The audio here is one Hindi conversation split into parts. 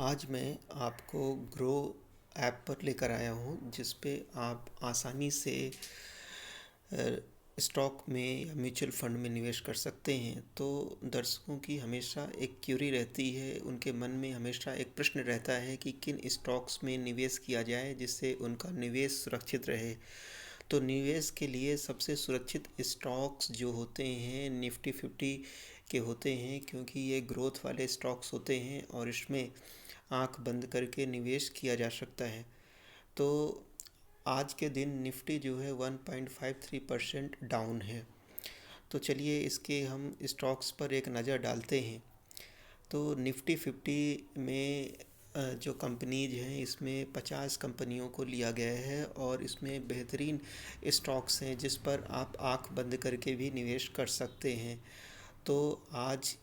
आज मैं आपको ग्रो ऐप पर लेकर आया हूँ जिस पे आप आसानी से स्टॉक में या म्यूचुअल फंड में निवेश कर सकते हैं। तो दर्शकों की हमेशा एक क्यूरी रहती है, उनके मन में हमेशा एक प्रश्न रहता है कि किन स्टॉक्स में निवेश किया जाए जिससे उनका निवेश सुरक्षित रहे। तो निवेश के लिए सबसे सुरक्षित स्टॉक्स जो होते हैं निफ्टी 50 के होते हैं, क्योंकि ये ग्रोथ वाले स्टॉक्स होते हैं और इसमें आंख बंद करके निवेश किया जा सकता है। तो आज के दिन निफ्टी जो है 1.53% डाउन है। तो चलिए इसके हम स्टॉक्स पर एक नज़र डालते हैं। तो निफ्टी 50 में जो कंपनीज हैं इसमें 50 कंपनियों को लिया गया है और इसमें बेहतरीन स्टॉक्स हैं जिस पर आप आंख बंद करके भी निवेश कर सकते हैं। तो आज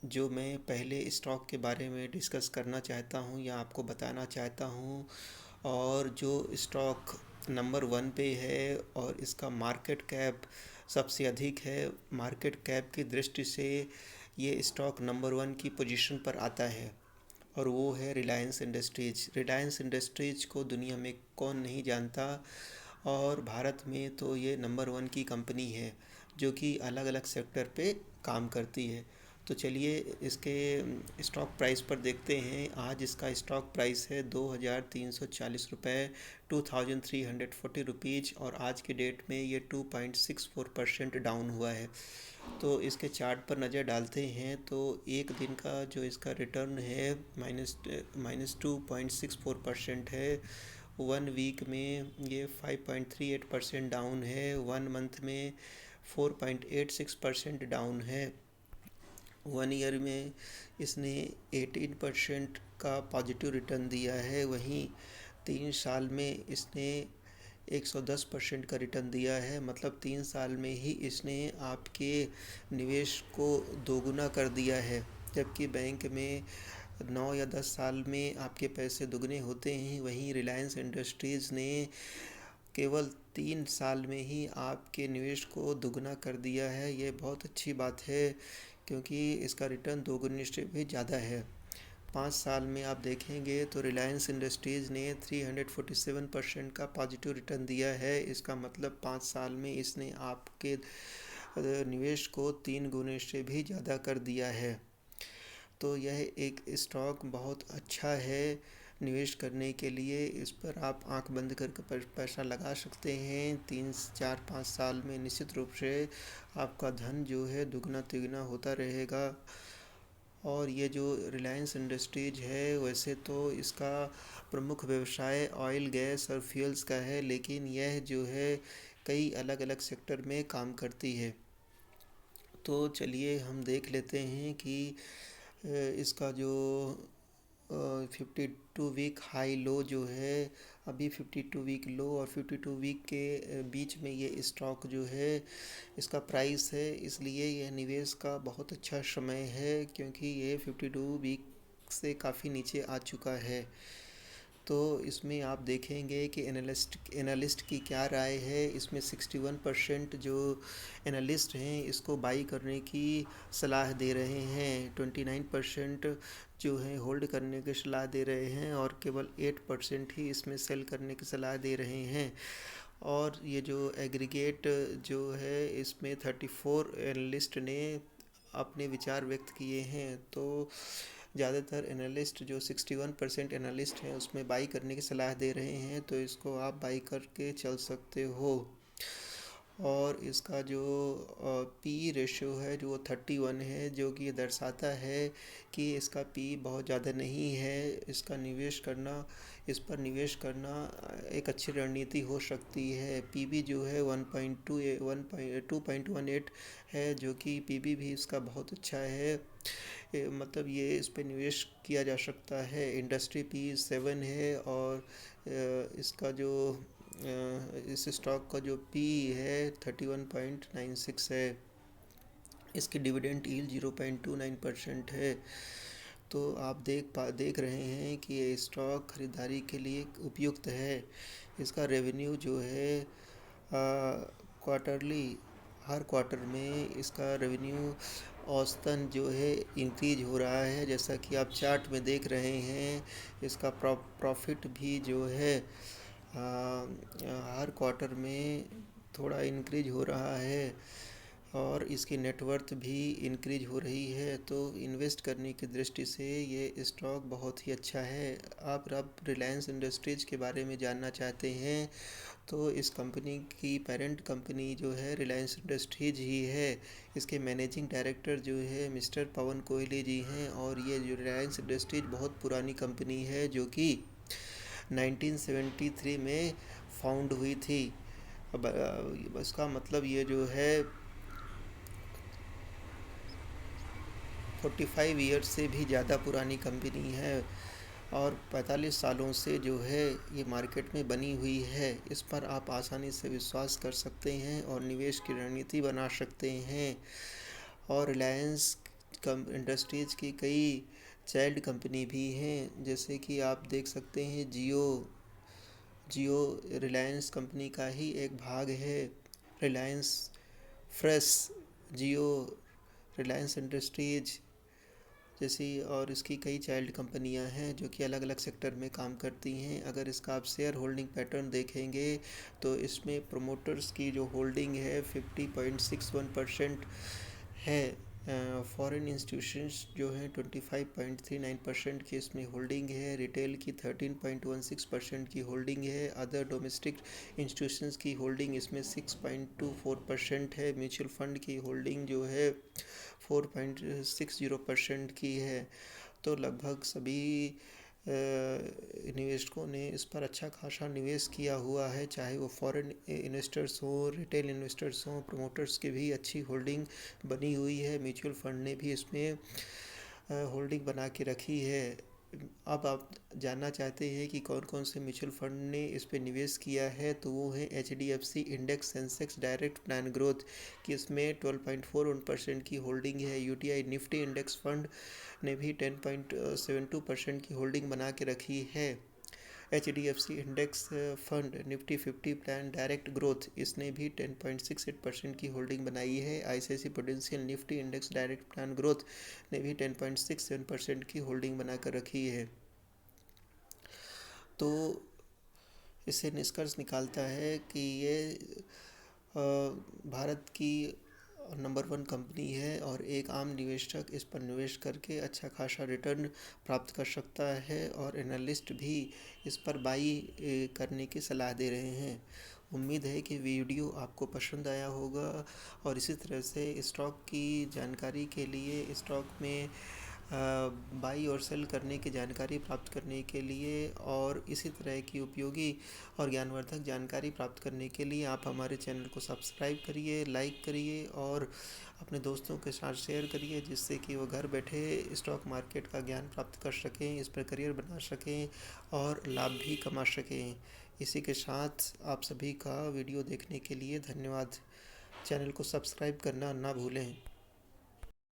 जो मैं पहले स्टॉक के बारे में डिस्कस करना चाहता हूँ या आपको बताना चाहता हूँ, और जो स्टॉक नंबर 1 पे है और इसका मार्केट कैप सबसे अधिक है, मार्केट कैप की दृष्टि से ये स्टॉक नंबर 1 की पोजीशन पर आता है और वो है रिलायंस इंडस्ट्रीज। रिलायंस इंडस्ट्रीज को दुनिया में कौन नहीं जानता, और भारत में तो ये नंबर 1 की कंपनी है जो कि अलग अलग सेक्टर पे काम करती है। तो चलिए इसके स्टॉक प्राइस पर देखते हैं। आज इसका स्टॉक प्राइस है 2340 रुपये, 2340 रुपीज़, और आज की डेट में ये 2.64% डाउन हुआ है। तो इसके चार्ट पर नज़र डालते हैं तो एक दिन का जो इसका रिटर्न है माइनस 2.64% है। 1 वीक में ये 5.38% डाउन है। 1 मंथ में 4.86% डाउन है। 1 ईयर में इसने 18% का पॉजिटिव रिटर्न दिया है। वहीं 3 साल में इसने 110% का रिटर्न दिया है। मतलब 3 साल में ही इसने आपके निवेश को दोगुना कर दिया है, जबकि बैंक में 9 या 10 साल में आपके पैसे दुगने होते हैं। वहीं रिलायंस इंडस्ट्रीज़ ने केवल 3 साल में ही आपके निवेश को दुगना कर दिया है। ये बहुत अच्छी बात है क्योंकि इसका रिटर्न दोगुने से भी ज़्यादा है। 5 साल में आप देखेंगे तो रिलायंस इंडस्ट्रीज़ ने 347% का पॉजिटिव रिटर्न दिया है। इसका मतलब 5 साल में इसने आपके निवेश को 3 गुने से भी ज़्यादा कर दिया है। तो यह एक स्टॉक बहुत अच्छा है निवेश करने के लिए। इस पर आप आंख बंद करके पैसा लगा सकते हैं। 3 4 5 साल में निश्चित रूप से आपका धन जो है दुगना तिगुना होता रहेगा। और ये जो रिलायंस इंडस्ट्रीज है, वैसे तो इसका प्रमुख व्यवसाय ऑयल गैस और फ्यूल्स का है, लेकिन यह जो है कई अलग अलग सेक्टर में काम करती है। तो चलिए हम देख लेते हैं कि इसका जो 52 वीक हाई लो जो है, अभी 52 वीक लो और 52 वीक के बीच में ये स्टॉक जो है इसका प्राइस है। इसलिए यह निवेश का बहुत अच्छा समय है क्योंकि ये 52 वीक से काफ़ी नीचे आ चुका है। तो इसमें आप देखेंगे कि एनालिस्ट की क्या राय है। इसमें 61% जो एनालिस्ट हैं इसको बाई करने की सलाह दे रहे हैं, 29% जो है होल्ड करने की सलाह दे रहे हैं और केवल 8% ही इसमें सेल करने की सलाह दे रहे हैं। और ये जो एग्रीगेट जो है इसमें 34 एनालिस्ट ने अपने विचार व्यक्त किए हैं। तो ज़्यादातर एनालिस्ट जो 61% एनालिस्ट हैं उसमें बाई करने की सलाह दे रहे हैं, तो इसको आप बाई करके चल सकते हो। और इसका जो पी रेशियो है जो 31 है, जो कि ये दर्शाता है कि इसका पी बहुत ज़्यादा नहीं है। इसका निवेश करना इस पर निवेश करना एक अच्छी रणनीति हो सकती है। पीबी जो है 2.18 है, जो कि पीबी भी इसका बहुत अच्छा है। मतलब ये इस पे निवेश किया जा सकता है। इंडस्ट्री पी 7 है और इसका जो इस स्टॉक का जो पी है 31.96 है। इसकी डिविडेंड यील्ड 0.29% है। तो आप देख रहे हैं कि ये स्टॉक खरीदारी के लिए उपयुक्त है। इसका रेवेन्यू जो है क्वार्टरली, हर क्वार्टर में इसका रेवेन्यू औसतन जो है इंक्रीज हो रहा है, जैसा कि आप चार्ट में देख रहे हैं। इसका प्रॉफिट भी जो है हर क्वार्टर में थोड़ा इंक्रीज हो रहा है और इसकी नेटवर्थ भी इंक्रीज हो रही है। तो इन्वेस्ट करने की दृष्टि से ये स्टॉक बहुत ही अच्छा है। आप अब रिलायंस इंडस्ट्रीज़ के बारे में जानना चाहते हैं तो इस कंपनी की पेरेंट कंपनी जो है रिलायंस इंडस्ट्रीज ही है। इसके मैनेजिंग डायरेक्टर जो है मिस्टर पवन कोहली जी हैं और ये जो रिलायंस इंडस्ट्रीज बहुत पुरानी कंपनी है जो कि 1973 में फाउंड हुई थी। अब इसका मतलब ये जो है 45 ईयर्स से भी ज़्यादा पुरानी कंपनी है और 45 सालों से जो है ये मार्केट में बनी हुई है। इस पर आप आसानी से विश्वास कर सकते हैं और निवेश की रणनीति बना सकते हैं। और रिलायंस इंडस्ट्रीज़ की कई चाइल्ड कंपनी भी हैं, जैसे कि आप देख सकते हैं जियो। जियो रिलायंस कंपनी का ही एक भाग है। रिलायंस फ्रेश, जियो, रिलायंस इंडस्ट्रीज जैसी और इसकी कई चाइल्ड कंपनियां हैं जो कि अलग अलग सेक्टर में काम करती हैं। अगर इसका आप शेयर होल्डिंग पैटर्न देखेंगे तो इसमें प्रोमोटर्स की जो होल्डिंग है 50.61% है। फॉरेन इंस्टीट्यूशंस जो हैं 25.39% की इसमें होल्डिंग है। रिटेल की 13.16% की होल्डिंग है। अदर डोमेस्टिक इंस्टीट्यूशंस की होल्डिंग इसमें 6.24% है। म्यूचुअल फंड की होल्डिंग जो है 4.60% की है। तो लगभग सभी निवेशकों ने इस पर अच्छा खासा निवेश किया हुआ है, चाहे वो फॉरेन इन्वेस्टर्स हो, रिटेल इन्वेस्टर्स हों, प्रमोटर्स की भी अच्छी होल्डिंग बनी हुई है। म्यूचुअल फंड ने भी इसमें होल्डिंग बना के रखी है। अब आप जानना चाहते हैं कि कौन कौन से म्यूचुअल फंड ने इस पे निवेश किया है, तो वो है HDFC index Sensex direct plan growth की इसमें 12.41% की होल्डिंग है। UTI निफ्टी इंडेक्स फंड ने भी 10.72% की होल्डिंग बना के रखी है। HDFC index fund Nifty 50 plan direct growth इसने भी 10.68% की होल्डिंग बनाई है। ICICI prudential Nifty index direct plan growth ने भी 10.67% की होल्डिंग बनाकर रखी है। तो इससे निष्कर्ष निकालता है कि ये भारत की नंबर 1 कंपनी है और एक आम निवेशक इस पर निवेश करके अच्छा खासा रिटर्न प्राप्त कर सकता है और एनालिस्ट भी इस पर बाई करने की सलाह दे रहे हैं। उम्मीद है कि वीडियो आपको पसंद आया होगा और इसी तरह से स्टॉक की जानकारी के लिए, स्टॉक में बाई और सेल करने की जानकारी प्राप्त करने के लिए और इसी तरह की उपयोगी और ज्ञानवर्धक जानकारी प्राप्त करने के लिए आप हमारे चैनल को सब्सक्राइब करिए, लाइक करिए और अपने दोस्तों के साथ शेयर करिए, जिससे कि वो घर बैठे स्टॉक मार्केट का ज्ञान प्राप्त कर सकें, इस पर करियर बना सकें और लाभ भी कमा सकें। इसी के साथ आप सभी का वीडियो देखने के लिए धन्यवाद। चैनल को सब्सक्राइब करना ना भूलें।